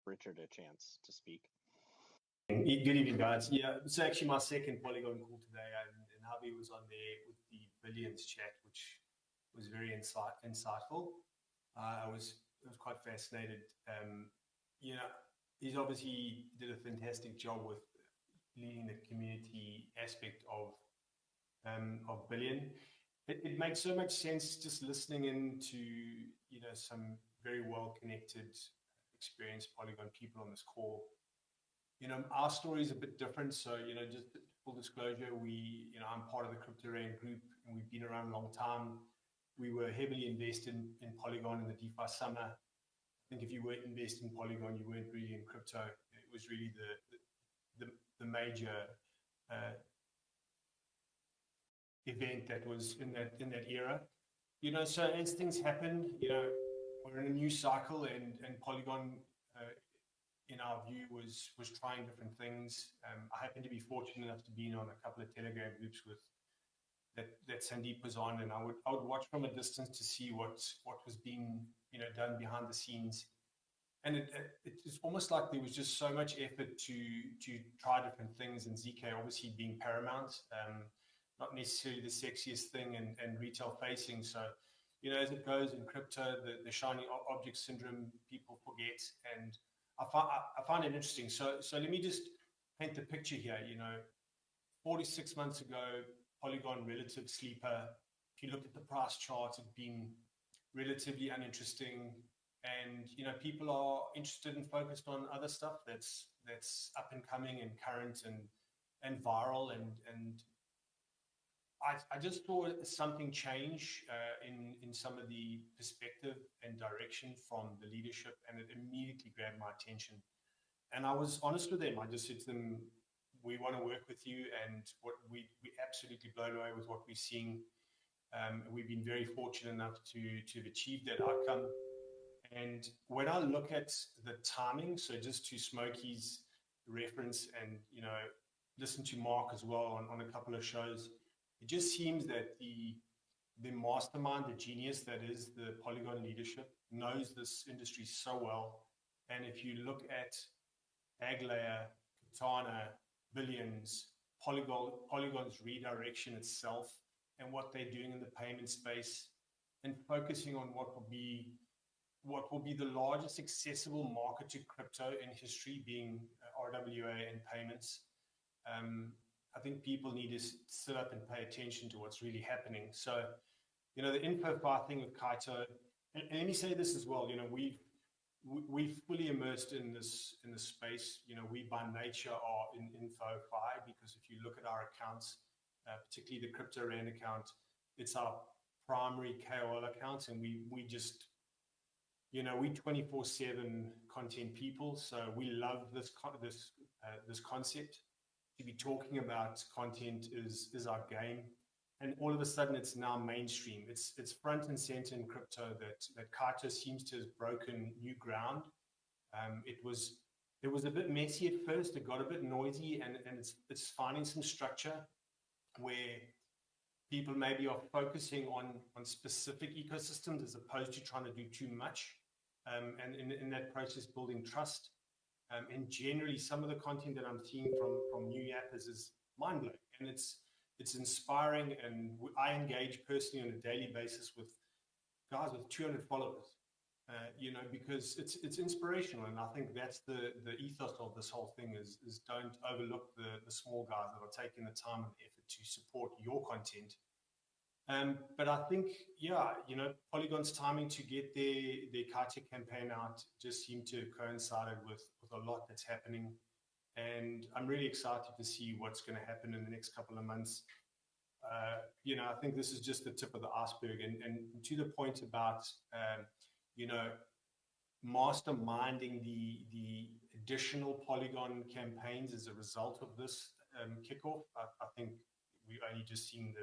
Richard a chance to speak. Good evening, guys. Yeah, it's actually my second Polygon call today, and Javi was on there with the Billions chat, which was very insightful. I was quite fascinated. You know, he's obviously did a fantastic job with leading the community aspect of Billion. It makes so much sense just listening into some very well connected, experienced Polygon people on this call. Our story is a bit different. So, just full disclosure, I'm part of the CryptoRand group and we've been around a long time. We were heavily invested in Polygon in the DeFi summer. I think if you weren't invested in Polygon, you weren't really in crypto. It was really the major event that was in that era. So as things happen, we're in a new cycle and Polygon, in our view, was trying different things. I happen to be fortunate enough to be on a couple of Telegram groups with that Sandeep was on, and I would watch from a distance to see what was being done behind the scenes. And it's almost like there was just so much effort to try different things, and ZK obviously being paramount, not necessarily the sexiest thing and retail facing. So, as it goes in crypto, the shiny object syndrome, people forget, and I find it interesting. So let me just paint the picture here. 46 months ago, Polygon relative sleeper. If you look at the price charts, it's been relatively uninteresting, and people are interested and focused on other stuff that's up and coming and current and viral, and I just saw something change in some of the perspective and direction from the leadership, and it immediately grabbed my attention. And I was honest with them. I just said to them, we want to work with you, and what we absolutely blown away with what we're seeing. We've been very fortunate enough to have achieved that outcome. And when I look at the timing, so just to Smokey's reference and, listen to Mark as well on a couple of shows, it just seems that the mastermind, the genius that is the Polygon leadership, knows this industry so well. And if you look at Aglayer, Katana, Billions, Polygon's redirection itself, and what they're doing in the payment space, and focusing on what will be the largest accessible market to crypto in history, being RWA and payments. I think people need to sit up and pay attention to what's really happening. So, the info thing with Kaito, and let me say this as well, we've fully immersed in this space. We by nature are in info-fi, because if you look at our accounts, particularly the CryptoRand account, it's our primary KOL account, and we just, we 24/7 content people. So we love this concept. To be talking about content is our game, and all of a sudden it's now mainstream. It's front and center in crypto that Kaito seems to have broken new ground. It was a bit messy at first. It got a bit noisy, and it's finding some structure where people maybe are focusing on specific ecosystems as opposed to trying to do too much, and in that process building trust. And generally, some of the content that I'm seeing from new yappers is mind-blowing, and it's inspiring. And I engage personally on a daily basis with guys with 200 followers, because it's inspirational. And I think that's the ethos of this whole thing is don't overlook the small guys that are taking the time and effort to support your content. But I think, Polygon's timing to get their Kaito campaign out just seemed to have coincided with a lot that's happening. And I'm really excited to see what's going to happen in the next couple of months. I think this is just the tip of the iceberg. And to the point about, masterminding the additional Polygon campaigns as a result of this kickoff, I think we've only just seen